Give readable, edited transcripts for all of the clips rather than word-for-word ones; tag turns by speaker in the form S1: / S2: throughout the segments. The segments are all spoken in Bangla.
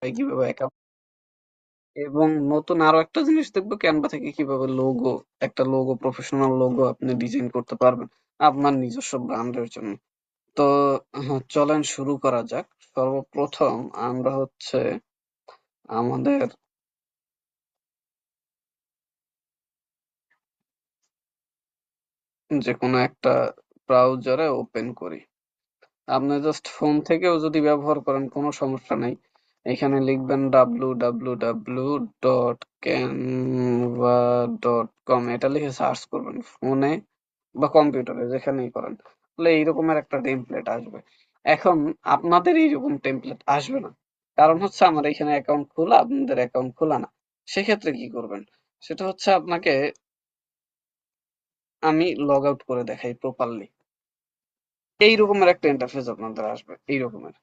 S1: কিভাবে অ্যাকাউন্ট, এবং নতুন আরো একটা জিনিস দেখবো ক্যানভা থেকে কিভাবে লোগো, একটা লোগো, প্রফেশনাল লোগো আপনি ডিজাইন করতে পারবেন আপনার নিজস্ব ব্র্যান্ডের জন্য। তো হ্যাঁ, চলেন শুরু করা যাক। সর্বপ্রথম আমরা হচ্ছে আমাদের যে কোনো একটা ব্রাউজারে ওপেন করি। আপনি জাস্ট ফোন থেকেও যদি ব্যবহার করেন কোনো সমস্যা নেই। এখানে লিখবেন www.canva.com, এটা লিখে সার্চ করবেন ফোনে বা কম্পিউটারে যেখানেই করেন, তাহলে এইরকমের একটা টেমপ্লেট আসবে। এখন আপনাদের এইরকম টেমপ্লেট আসবে না, কারণ হচ্ছে আমার এখানে অ্যাকাউন্ট খোলা, আপনাদের অ্যাকাউন্ট খোলা না। সেক্ষেত্রে কি করবেন, সেটা হচ্ছে আপনাকে আমি লগ আউট করে দেখাই প্রপারলি। এই রকমের একটা ইন্টারফেস আপনাদের আসবে, এই রকমের।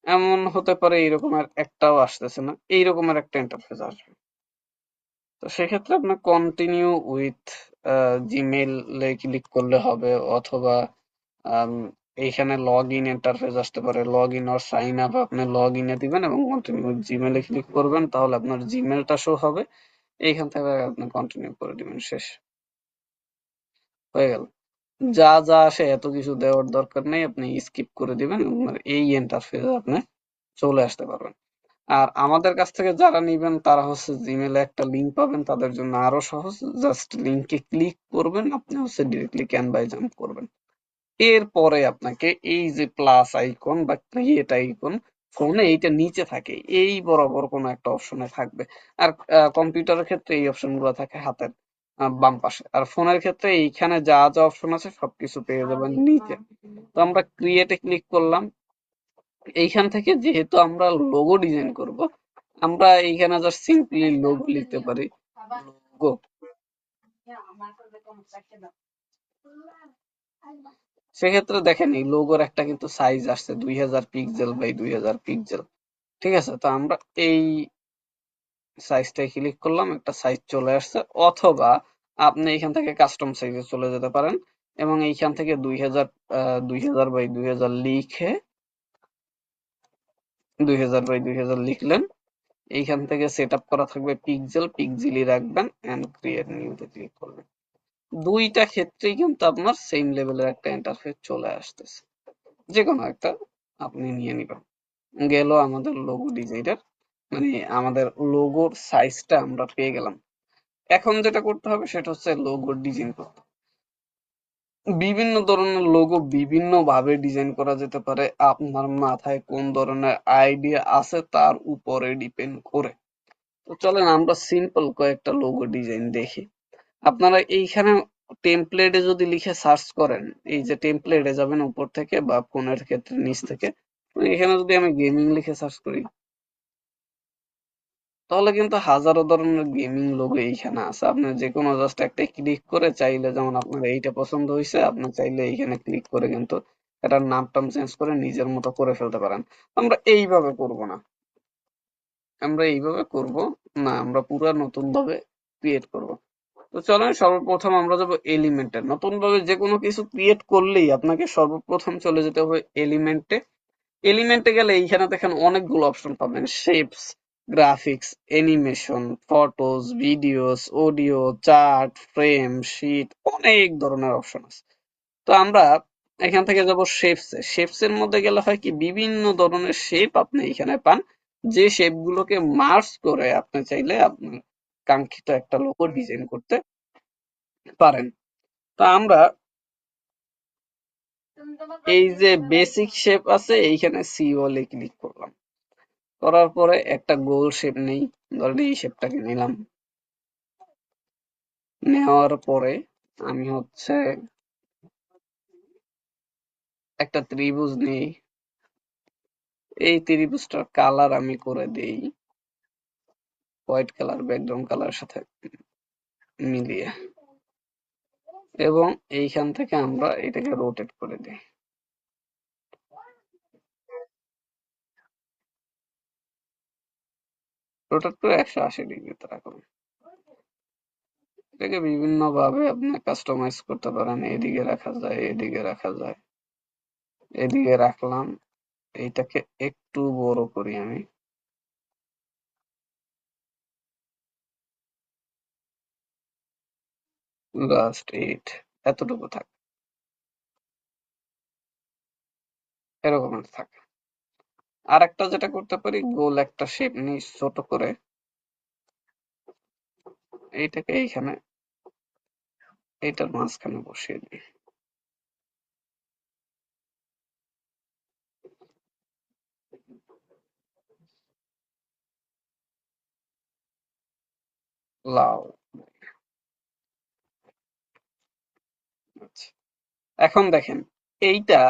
S1: এমন হতে পারে এই রকমের একটাও আসতেছে না, এই রকমের একটা ইন্টারফেস আসবে। তো সেক্ষেত্রে আপনার কন্টিনিউ উইথ জিমেইল ক্লিক করলে হবে, অথবা আম, এইখানে লগ ইন ইন্টারফেস আসতে পারে, log in or sign up, আপনি লগ ইনে দিবেন এবং কন্টিনিউ উইথ জিমেইলে ক্লিক করবেন, তাহলে আপনার জিমেইলটা শো হবে। এইখান থেকে আপনি কন্টিনিউ করে দিবেন, শেষ হয়ে গেল। যা যা আসে এত কিছু দেওয়ার দরকার নেই, আপনি স্কিপ করে দিবেন এবং এই ইন্টারফেসে আপনি চলে আসতে পারবেন। আর আমাদের কাছ থেকে যারা নিবেন তারা হচ্ছে জিমেইলে একটা লিংক পাবেন, তাদের জন্য আরো সহজ। জাস্ট লিংকে ক্লিক করবেন, আপনি হচ্ছে ডিরেক্টলি ক্যানভায় জাম্প করবেন। এরপরে আপনাকে এই যে প্লাস আইকন বা ক্রিয়েট আইকন, ফোনে এইটা নিচে থাকে, এই বরাবর কোনো একটা অপশনে থাকবে। আর কম্পিউটারের ক্ষেত্রে এই অপশনগুলো থাকে হাতের বাম পাশে, আর ফোনের ক্ষেত্রে এইখানে যা যা অপশন আছে সবকিছু পেয়ে যাবেন নিচে। তো আমরা ক্রিয়েটে ক্লিক করলাম। এইখান থেকে যেহেতু আমরা লোগো ডিজাইন করব, আমরা এইখানে জাস্ট সিম্পলি লোগো লিখতে পারি, লোগো। সেক্ষেত্রে দেখেন এই লোগোর একটা কিন্তু সাইজ আসছে 2000 পিক্সেল বাই 2000 পিক্সেল। ঠিক আছে, তো আমরা এই সাইজটাই ক্লিক করলাম, একটা সাইজ চলে আসছে। অথবা আপনি এখান থেকে কাস্টম সাইজে চলে যেতে পারেন এবং এইখান থেকে 2000 বাই 2000 লিখে 2000 বাই 2000 লিখলেন। এইখান থেকে সেট আপ করা থাকবে পিক্সেল, পিক্সেলই রাখবেন এন্ড ক্রিয়েট নিউতে ক্লিক করবেন। দুইটা ক্ষেত্রেই কিন্তু আপনার সেম লেভেলের একটা ইন্টারফেস চলে আসতেছে। যে কোনো একটা আপনি নিয়ে নিবেন। গেল আমাদের লোগো ডিজাইনের, মানে আমাদের লোগোর সাইজটা আমরা পেয়ে গেলাম। এখন যেটা করতে হবে সেটা হচ্ছে লোগো ডিজাইন করতে। বিভিন্ন ধরনের লোগো বিভিন্ন ভাবে ডিজাইন করা যেতে পারে, আপনার মাথায় কোন ধরনের আইডিয়া আছে তার উপরে ডিপেন্ড করে। তো চলেন আমরা সিম্পল কয়েকটা লোগো ডিজাইন দেখি। আপনারা এইখানে টেমপ্লেটে যদি লিখে সার্চ করেন, এই যে টেমপ্লেটে যাবেন উপর থেকে বা ফোনের ক্ষেত্রে নিচ থেকে, এখানে যদি আমি গেমিং লিখে সার্চ করি, তাহলে কিন্তু হাজারো ধরনের গেমিং লোগো এইখানে আছে। আপনি যে কোনো জাস্ট একটা ক্লিক করে চাইলে, যেমন আপনার এইটা পছন্দ হয়েছে, আপনি চাইলে এইখানে ক্লিক করে কিন্তু এটার নাম টাম চেঞ্জ করে নিজের মতো করে ফেলতে পারেন। আমরা এইভাবে করব না, আমরা এইভাবে করব না, আমরা পুরো নতুন ভাবে ক্রিয়েট করব। তো চলেন সর্বপ্রথম আমরা যাবো এলিমেন্টে। নতুন ভাবে যে কোনো কিছু ক্রিয়েট করলেই আপনাকে সর্বপ্রথম চলে যেতে হবে এলিমেন্টে। এলিমেন্টে গেলে এইখানে দেখেন অনেকগুলো অপশন পাবেন, shapes, graphics, animation, photos, videos, audio, chart, frame, sheet, অনেক ধরনের অপশন আছে। তো আমরা এখান থেকে যাব শেপসে। শেপসের মধ্যে গেলে হয় কি, বিভিন্ন ধরনের শেপ আপনি এখানে পান, যে শেপ গুলোকে মার্জ করে আপনি চাইলে আপনার কাঙ্ক্ষিত একটা লোগো ডিজাইন করতে পারেন। তো আমরা এই যে বেসিক শেপ আছে এইখানে সি ওয়ালে ক্লিক করলাম, করার পরে একটা গোল শেপ নেই, ধরেন এই শেপটাকে নিলাম। নেওয়ার পরে আমি হচ্ছে একটা ত্রিভুজ নেই, এই ত্রিভুজটার কালার আমি করে দেই হোয়াইট কালার, ব্যাকগ্রাউন্ড কালারের সাথে মিলিয়ে, এবং এইখান থেকে আমরা এটাকে রোটেট করে দিই। রোটেট করে 180 ডিগ্রিতে রাখলাম। এটাকে বিভিন্ন ভাবে আপনি কাস্টমাইজ করতে পারেন, এদিকে রাখা যায়, এদিকে রাখা যায়, এদিকে রাখলাম। এইটাকে একটু বড় করি আমি, লাস্ট 8 এতটুকু থাক, এরকম থাক। আর একটা যেটা করতে পারি, গোল একটা শেপ নিই ছোট করে, এইটাকে এইখানে এইটার মাঝখানে বসিয়ে দিই। লাউ। আচ্ছা, এখন দেখেন, এইটা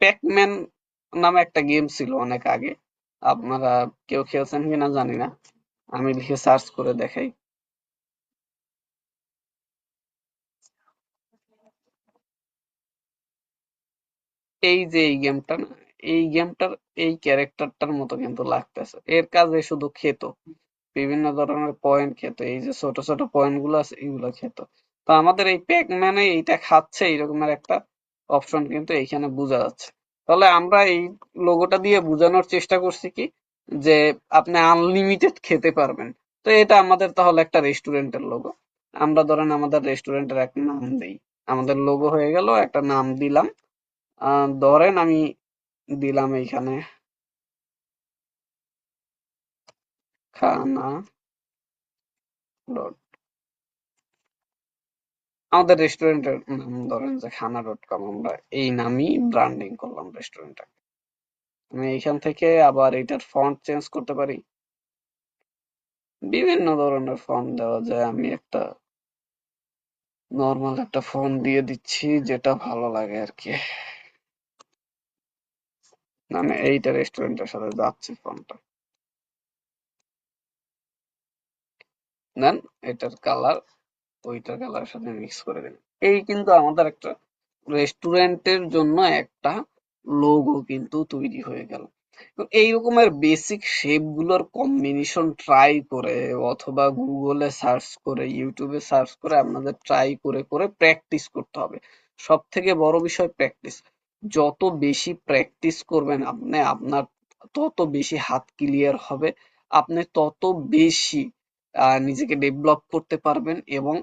S1: প্যাকম্যান নামে একটা গেম ছিল অনেক আগে, আপনারা কেউ খেলছেন কিনা জানি না, আমি লিখে সার্চ করে দেখাই। এই যে এই গেমটা না, এই গেমটার এই ক্যারেক্টারটার মতো কিন্তু লাগতেছে। এর কাজে শুধু খেত, বিভিন্ন ধরনের পয়েন্ট খেত, এই যে ছোট ছোট পয়েন্ট গুলো আছে এগুলো খেত। তো আমাদের এই প্যাকম্যানে এইটা খাচ্ছে এরকমের একটা অপশন কিন্তু এইখানে বোঝা যাচ্ছে। তাহলে আমরা এই লোগোটা দিয়ে বোঝানোর চেষ্টা করছি কি, যে আপনি আনলিমিটেড খেতে পারবেন। তো এটা আমাদের তাহলে একটা রেস্টুরেন্টের লোগো। আমরা ধরেন আমাদের রেস্টুরেন্টের একটা নাম দেই, আমাদের লোগো হয়ে গেল, একটা নাম দিলাম। ধরেন আমি দিলাম এইখানে খানা ডট, আমাদের রেস্টুরেন্টের নাম ধরেন যে খানা.com, আমরা এই নামই ব্র্যান্ডিং করলাম রেস্টুরেন্টটা। আমি এইখান থেকে আবার এটার ফন্ট চেঞ্জ করতে পারি, বিভিন্ন ধরনের ফন্ট দেওয়া যায়। আমি একটা নর্মাল একটা ফন্ট দিয়ে দিচ্ছি যেটা ভালো লাগে আর কি, মানে এইটা রেস্টুরেন্টের সাথে যাচ্ছে ফন্টটা। দেন এটার কালার ওইটার কালারের সাথে মিক্স করে দিন। এই কিন্তু আমাদের একটা রেস্টুরেন্টের জন্য একটা লোগো কিন্তু তৈরি হয়ে গেল। তো এই রকমের বেসিক শেপ গুলোর কম্বিনেশন ট্রাই করে, অথবা গুগলে সার্চ করে, ইউটিউবে সার্চ করে আপনাদের ট্রাই করে করে প্র্যাকটিস করতে হবে। সব থেকে বড় বিষয় প্র্যাকটিস। যত বেশি প্র্যাকটিস করবেন আপনি, আপনার তত বেশি হাত ক্লিয়ার হবে, আপনি তত বেশি নিজেকে ডেভেলপ করতে পারবেন, এবং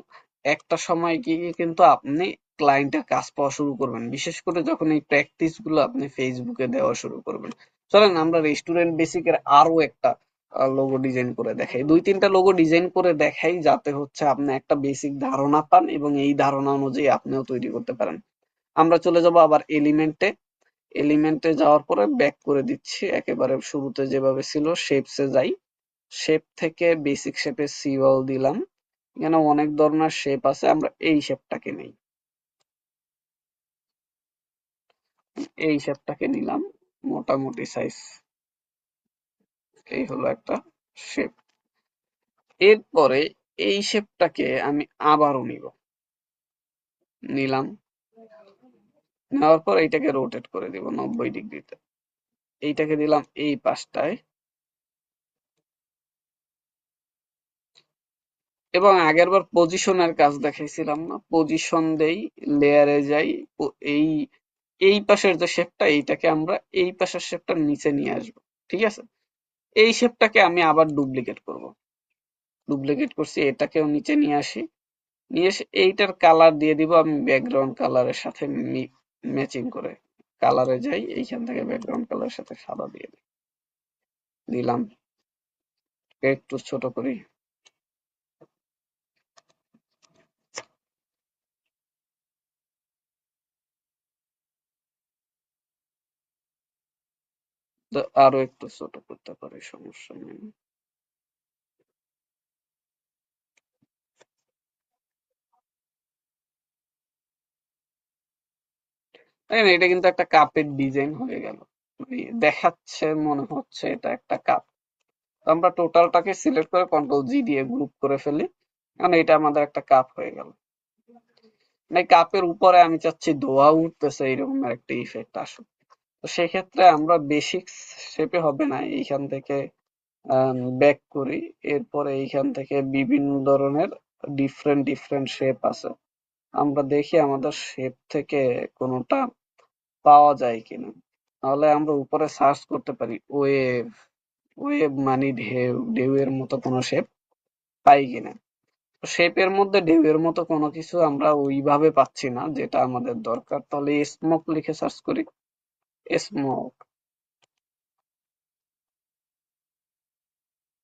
S1: একটা সময় গিয়ে কিন্তু আপনি ক্লায়েন্টের কাজ পাওয়া শুরু করবেন, বিশেষ করে যখন এই প্র্যাকটিস গুলো আপনি ফেসবুকে দেওয়া শুরু করবেন। চলেন আমরা রেস্টুরেন্ট বেসিকের আরো একটা লোগো ডিজাইন করে দেখাই, দুই তিনটা লোগো ডিজাইন করে দেখাই, যাতে হচ্ছে আপনি একটা বেসিক ধারণা পান এবং এই ধারণা অনুযায়ী আপনিও তৈরি করতে পারেন। আমরা চলে যাব আবার এলিমেন্টে, এলিমেন্টে যাওয়ার পরে ব্যাক করে দিচ্ছি একেবারে শুরুতে যেভাবে ছিল, শেপসে যাই, শেপ থেকে বেসিক শেপে সিওয়াল দিলাম। এখানে অনেক ধরনের শেপ আছে, আমরা এই শেপটাকে নেই, এই শেপটাকে নিলাম, মোটামুটি সাইজ, এই হলো একটা শেপ। এরপরে এই শেপটাকে আমি আবারও নিব, নিলাম, নেওয়ার পর এইটাকে রোটেট করে দিব 90 ডিগ্রিতে, এইটাকে দিলাম এই পাশটায়, এবং আগেরবার পজিশনের কাজ দেখাইছিলাম না, পজিশন দেই, লেয়ারে যাই, এই এই পাশের যে শেপটা এইটাকে আমরা এই পাশের শেপটার নিচে নিয়ে আসবো। ঠিক আছে, এই শেপটাকে আমি আবার ডুপ্লিকেট করব, ডুপ্লিকেট করছি, এটাকেও নিচে নিয়ে আসি, নিয়ে এসে এইটার কালার দিয়ে দিব আমি ব্যাকগ্রাউন্ড কালারের সাথে ম্যাচিং করে, কালারে যাই, এইখান থেকে ব্যাকগ্রাউন্ড কালারের সাথে সাদা দিয়ে দিই, দিলাম, একটু ছোট করি, তো আরো একটু ছোট করতে পারি, সমস্যা নেই। তাই না, এটা কিন্তু একটা কাপের ডিজাইন হয়ে গেল, মানে দেখাচ্ছে মনে হচ্ছে এটা একটা কাপ। আমরা টোটালটাকে সিলেক্ট করে কন্ট্রোল জি দিয়ে গ্রুপ করে ফেলি, কারণ এটা আমাদের একটা কাপ হয়ে গেল। মানে কাপের উপরে আমি চাচ্ছি ধোয়া উঠতেছে এরকম একটা ইফেক্ট আসুক। তো সেক্ষেত্রে আমরা বেসিক শেপে হবে না, এইখান থেকে ব্যাক করি, এরপরে এইখান থেকে বিভিন্ন ধরনের ডিফারেন্ট ডিফারেন্ট শেপ আছে, আমরা দেখি আমাদের শেপ থেকে কোনোটা পাওয়া যায় কিনা। তাহলে আমরা উপরে সার্চ করতে পারি ওয়েভ, ওয়েভ মানে ঢেউ, ঢেউয়ের মতো কোনো শেপ পাই কিনা। শেপের মধ্যে ঢেউয়ের মতো কোনো কিছু আমরা ওইভাবে পাচ্ছি না যেটা আমাদের দরকার। তাহলে স্মোক লিখে সার্চ করি। স্মোক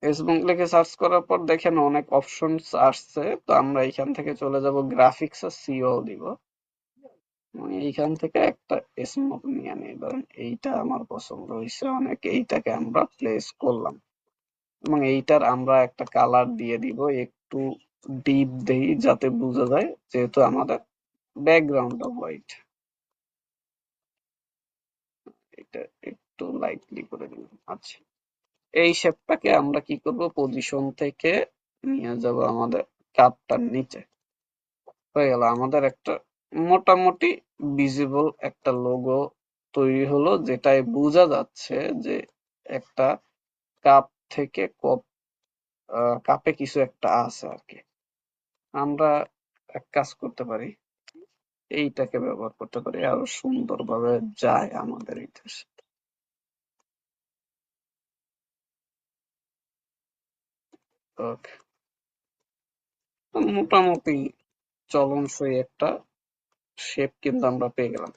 S1: স্মোক লিখে সার্চ করার পর দেখেন অনেক অপশনস আসছে। তো আমরা এখান থেকে চলে যাব গ্রাফিক্স আর সিও দিব। এইখান থেকে একটা স্মোক নিয়ে নিই, ধরেন এইটা আমার পছন্দ হয়েছে অনেক, এইটাকে আমরা প্লেস করলাম এবং এইটার আমরা একটা কালার দিয়ে দিব একটু ডিপ দেই যাতে বোঝা যায় যেহেতু আমাদের ব্যাকগ্রাউন্ডটা হোয়াইট। এটা একটু লাইটলি করে দিলাম। আচ্ছা, এই শেপটাকে আমরা কি করব, পজিশন থেকে নিয়ে যাব আমাদের কার্ভটার নিচে। হয়ে গেল আমাদের একটা মোটামুটি ভিজিবল একটা লোগো তৈরি হলো, যেটায় বোঝা যাচ্ছে যে একটা কাপ থেকে কাপে কিছু একটা আছে আর কি। আমরা এক কাজ করতে পারি, এইটাকে ব্যবহার করতে পারি, আরো সুন্দরভাবে যায় আমাদের এটার সাথে। ওকে, মোটামুটি চলনসই একটা শেপ কিন্তু আমরা পেয়ে গেলাম।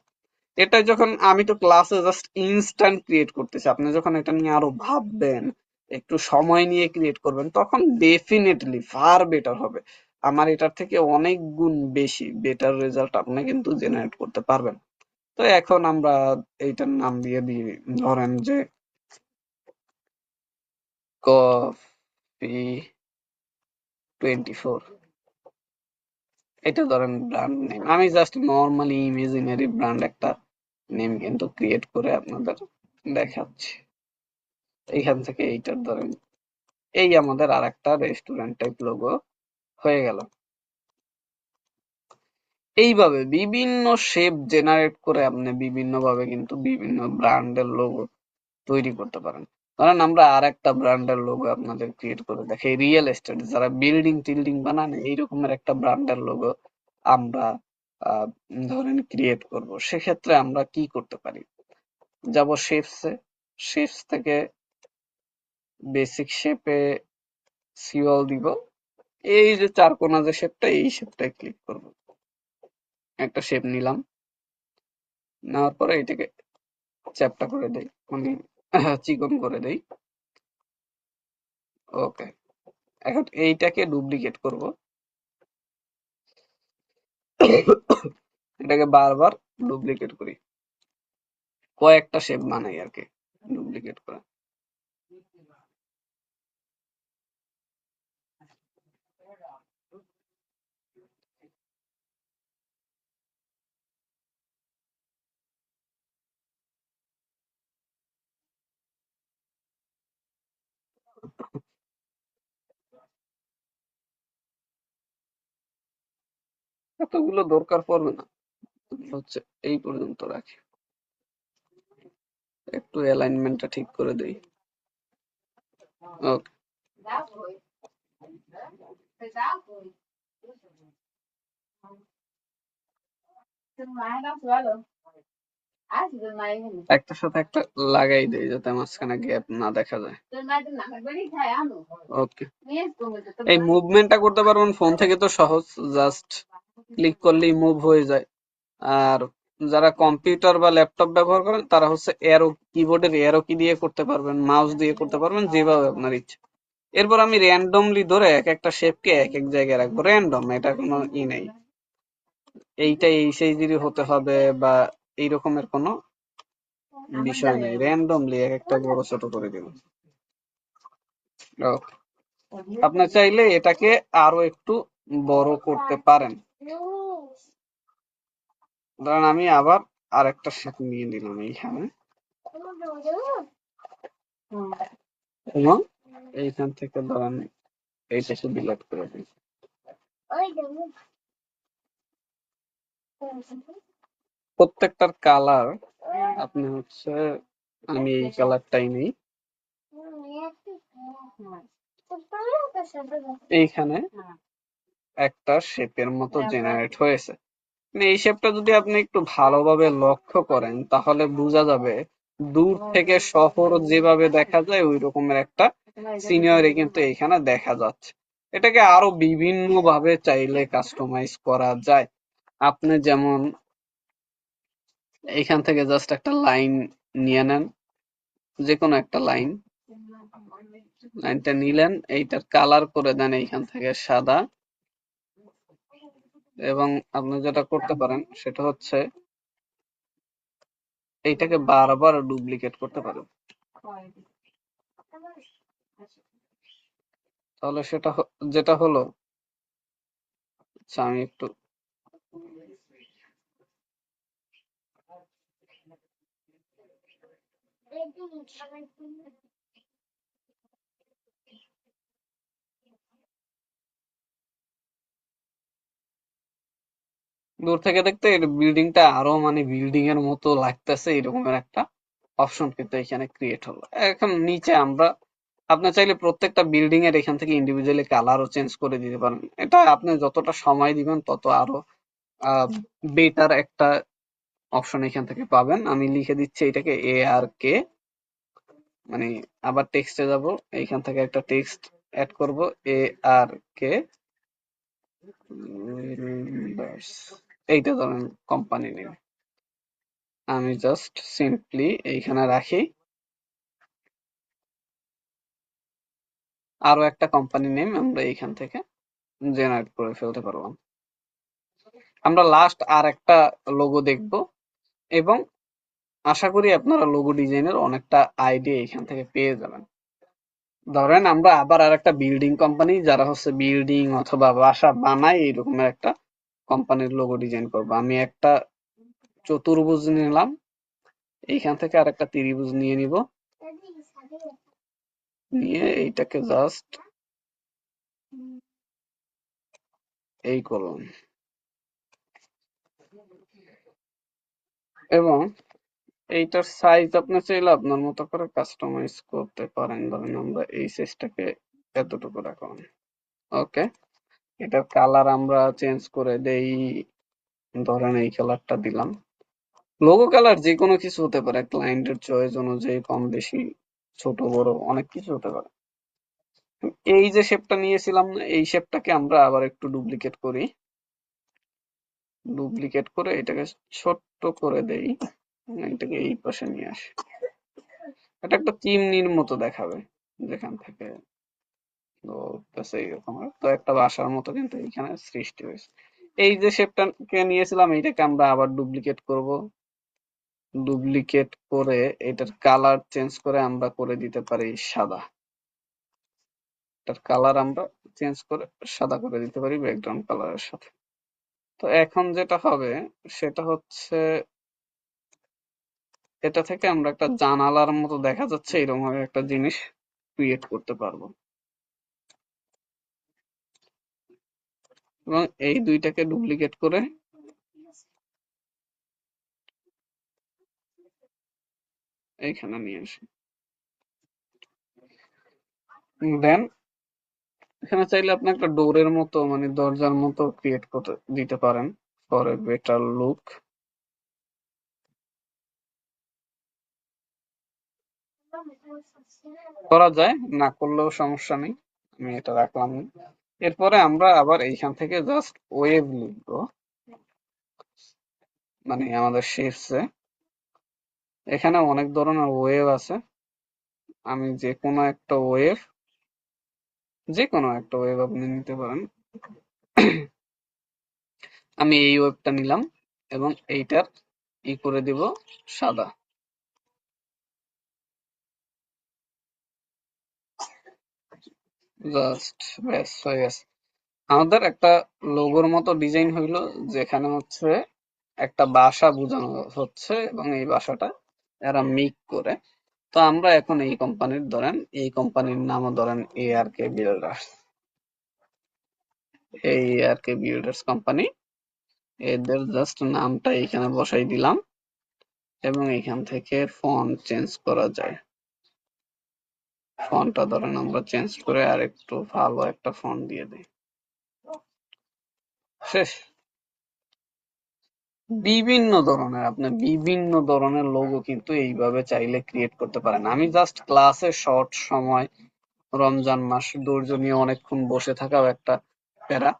S1: এটা যখন আমি তো ক্লাসে জাস্ট ইনস্ট্যান্ট ক্রিয়েট করতেছি, আপনি যখন এটা নিয়ে আরো ভাববেন, একটু সময় নিয়ে ক্রিয়েট করবেন, তখন ডেফিনেটলি ফার বেটার হবে। আমার এটার থেকে অনেক গুণ বেশি বেটার রেজাল্ট আপনি কিন্তু জেনারেট করতে পারবেন। তো এখন আমরা এইটার নাম দিয়ে দিই, ধরেন যে কফি 24, এটা ধরেন ব্র্যান্ড নেম। আমি জাস্ট নর্মালি ইমেজিনারি ব্র্যান্ড একটা নেম কিন্তু ক্রিয়েট করে আপনাদের দেখাচ্ছি। এইখান থেকে এইটার ধরেন এই আমাদের আর একটা রেস্টুরেন্ট টাইপ লোগো হয়ে গেল। এইভাবে বিভিন্ন শেপ জেনারেট করে আপনি বিভিন্ন ভাবে কিন্তু বিভিন্ন ব্র্যান্ডের লোগো তৈরি করতে পারেন। ধরেন আমরা আর একটা ব্র্যান্ডের লোগো আপনাদের ক্রিয়েট করে দেখাই, রিয়েল এস্টেট যারা বিল্ডিং টিল্ডিং বানান এই রকমের একটা ব্র্যান্ডের লোগো আমরা আহ, ধরেন ক্রিয়েট করব। সেক্ষেত্রে আমরা কি করতে পারি, যাব শেপসে, শেপস থেকে বেসিক শেপে সিওল দিব, এই যে চার কোনা যে শেপটা, এই শেপটায় ক্লিক করব। একটা শেপ নিলাম, নেওয়ার পরে এটাকে চ্যাপ্টা করে দেই, মানে চিকন করে দেই। ওকে, এখন এইটাকে ডুপ্লিকেট করব, এটাকে বারবার ডুপ্লিকেট করি, কয়েকটা শেপ বানাই আর কি ডুপ্লিকেট করে। এতগুলো দরকার পড়বে না, হচ্ছে এই পর্যন্ত রাখি, একটু অ্যালাইনমেন্টটা ঠিক করে দেই। ওকে, একটার সাথে একটা লাগাই দেই যাতে মাঝখানে গ্যাপ না দেখা যায়। ওকে, এই মুভমেন্টটা করতে পারবেন ফোন থেকে, তো সহজ, জাস্ট ক্লিক করলেই মুভ হয়ে যায়। আর যারা কম্পিউটার বা ল্যাপটপ ব্যবহার করেন তারা হচ্ছে অ্যারো, কিবোর্ডের অ্যারো কি দিয়ে করতে পারবেন, মাউস দিয়ে করতে পারবেন, যেভাবে আপনার ইচ্ছে। এরপর আমি র্যান্ডমলি ধরে এক একটা শেপকে এক এক জায়গায় রাখবো, র্যান্ডম, এটা কোনো নেই, এইটা এই সাইজেরই হতে হবে বা এই রকমের কোনো বিষয় নেই, র্যান্ডমলি এক একটা বড় ছোট করে দিব। ওকে, আপনি চাইলে এটাকে আরো একটু বড় করতে পারেন। ধরেন আমি আবার আরেকটা শেপ নিয়ে নিলাম এইখানে, এবং এইখান থেকে ধরেন এইটাকে ডিলিট করে দিই। প্রত্যেকটার কালার আপনি হচ্ছে, আমি এই কালারটাই নেই, এইখানে একটা শেপের মতো জেনারেট হয়েছে। মানে এই শেপটা যদি আপনি একটু ভালোভাবে লক্ষ্য করেন তাহলে বোঝা যাবে দূর থেকে শহর যেভাবে দেখা যায় ওই রকমের একটা সিনারি কিন্তু এইখানে দেখা যাচ্ছে। এটাকে আরো বিভিন্ন ভাবে চাইলে কাস্টমাইজ করা যায়। আপনি যেমন এইখান থেকে জাস্ট একটা লাইন নিয়ে নেন, যে কোনো একটা লাইন, লাইনটা নিলেন, এইটার কালার করে দেন এইখান থেকে সাদা। এবং আপনি যেটা করতে পারেন সেটা হচ্ছে এইটাকে বারবার ডুপ্লিকেট করতে পারেন। তাহলে সেটা যেটা হলো, আচ্ছা আমি একটু দূর থেকে দেখতে এর বিল্ডিংটা আরো মানে বিল্ডিং এর মতো লাগতেছে, এরকমের একটা অপশন কিন্তু এখানে ক্রিয়েট হলো। এখন নিচে আমরা, আপনি চাইলে প্রত্যেকটা বিল্ডিং এর এখান থেকে ইন্ডিভিজুয়ালি কালারও চেঞ্জ করে দিতে পারেন। এটা আপনি যতটা সময় দিবেন তত আরো বেটার একটা অপশন এখান থেকে পাবেন। আমি লিখে দিচ্ছি এটাকে ARK, মানে আবার টেক্সটে যাব, এইখান থেকে একটা টেক্সট অ্যাড করব, ARK ব্যাস। এইটা ধরেন কোম্পানি নেম, আমি জাস্ট সিম্পলি এইখানে রাখি, আরো একটা কোম্পানি নেম আমরা এইখান থেকে জেনারেট করে ফেলতে পারলাম। আমরা লাস্ট আর একটা লোগো দেখব, এবং আশা করি আপনারা লোগো ডিজাইনের অনেকটা আইডিয়া এখান থেকে পেয়ে যাবেন। ধরেন আমরা আবার আর একটা বিল্ডিং কোম্পানি, যারা হচ্ছে বিল্ডিং অথবা বাসা বানায়, এইরকমের একটা কোম্পানির লোগো ডিজাইন করব। আমি একটা চতুর্ভুজ নিলাম, এইখান থেকে আর একটা ত্রিভুজ নিয়ে নিব, নিয়ে এইটাকে জাস্ট এই করলাম, এবং এইটার সাইজ আপনি চাইলে আপনার মতো করে কাস্টমাইজ করতে পারেন। ধরেন আমরা এই সাইজটাকে এতটুকু রাখলাম। ওকে, এটার কালার আমরা চেঞ্জ করে দেই, ধরেন এই কালারটা দিলাম। লোগো কালার যে কোনো কিছু হতে পারে, ক্লায়েন্টের চয়েস অনুযায়ী কম বেশি ছোট বড় অনেক কিছু হতে পারে। এই যে শেপটা নিয়েছিলাম না, এই শেপটাকে আমরা আবার একটু ডুপ্লিকেট করি, ডুপ্লিকেট করে এটাকে ছোট্ট করে দেই, এটাকে এই পাশে নিয়ে আসি। এটা একটা চিমনির মতো দেখাবে যেখান থেকে ধরতেছে এইরকম, তো একটা বাসার মতো কিন্তু এখানে সৃষ্টি হয়েছে। এই যে শেপটাকে নিয়েছিলাম, এইটাকে আমরা আবার ডুপ্লিকেট করব, ডুপ্লিকেট করে এটার কালার চেঞ্জ করে আমরা করে দিতে পারি সাদা। এটার কালার আমরা চেঞ্জ করে সাদা করে দিতে পারি ব্যাকগ্রাউন্ড কালারের সাথে। তো এখন যেটা হবে সেটা হচ্ছে, এটা থেকে আমরা একটা জানালার মতো দেখা যাচ্ছে এরকম একটা জিনিস ক্রিয়েট করতে পারবো। এবং এই দুইটাকে ডুপ্লিকেট করে এইখানে নিয়ে আসি। দেন এখানে চাইলে আপনি একটা ডোরের মতো মানে দরজার মতো ক্রিয়েট করতে দিতে পারেন ফর এ বেটার লুক। করা যায়, না করলেও সমস্যা নেই, আমি এটা রাখলাম। এরপরে আমরা আবার এইখান থেকে জাস্ট ওয়েভ লিখবো, মানে আমাদের শীর্ষে এখানে অনেক ধরনের ওয়েভ আছে, আমি যে কোনো একটা ওয়েভ আপনি নিতে পারেন। আমি এই ওয়েবটা নিলাম এবং এইটার করে দিব সাদা। জাস্ট ব্যাস হয়ে গেছে, আমাদের একটা লোগোর মতো ডিজাইন হইলো, যেখানে হচ্ছে একটা বাসা বোঝানো হচ্ছে এবং এই বাসাটা এরা মেক করে। তো আমরা এখন এই কোম্পানির, ধরেন এই কোম্পানির নামও ধরেন ARK বিল্ডার্স, এই ARK বিল্ডার্স কোম্পানি, এদের জাস্ট নামটা এখানে বসাই দিলাম, এবং এখান থেকে ফন্ট চেঞ্জ করা যায়। ফন্টটা ধরেন আমরা চেঞ্জ করে আর একটু ভালো একটা ফন্ট দিয়ে দিই, শেষ। বিভিন্ন ধরনের লোগো কিন্তু এইভাবে চাইলে ক্রিয়েট করতে পারেন। আমি জাস্ট ক্লাসে শর্ট সময় রমজান মাস ধৈর্য নিয়ে অনেকক্ষণ বসে থাকাও একটা প্যারা।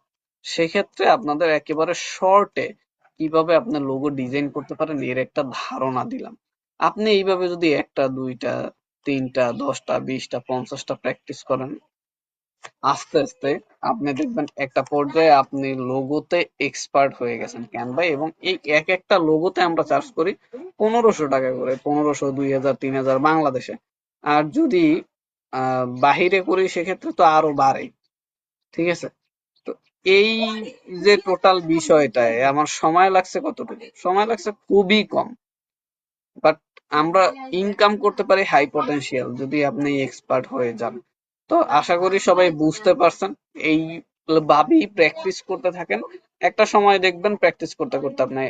S1: সেক্ষেত্রে আপনাদের একেবারে শর্টে কিভাবে আপনি লোগো ডিজাইন করতে পারেন এর একটা ধারণা দিলাম। আপনি এইভাবে যদি একটা, দুইটা, তিনটা, 10টা, 20টা, 50টা প্র্যাকটিস করেন, আস্তে আস্তে আপনি দেখবেন একটা পর্যায়ে আপনি লোগোতে এক্সপার্ট হয়ে গেছেন ক্যানভায়, এবং এই এক একটা লোগোতে আমরা চার্জ করি 1500 টাকা করে, 1500, 2000, 3000 বাংলাদেশে। আর যদি বাহিরে করি সেক্ষেত্রে তো আরো বাড়ে। ঠিক আছে? তো এই যে টোটাল বিষয়টায় আমার সময় লাগছে কতটুকু? সময় লাগছে খুবই কম। বাট আমরা ইনকাম করতে পারি হাই পটেনশিয়াল যদি আপনি এক্সপার্ট হয়ে যান। তো আশা করি সবাই বুঝতে পারছেন। এই ভাবেই প্র্যাকটিস করতে থাকেন। একটা সময় দেখবেন প্র্যাকটিস করতে করতে আপনি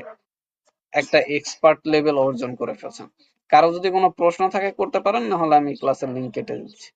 S1: একটা এক্সপার্ট লেভেল অর্জন করে ফেলছেন। কারো যদি কোনো প্রশ্ন থাকে করতে পারেন, না হলে আমি ক্লাসের লিংক কেটে দিচ্ছি।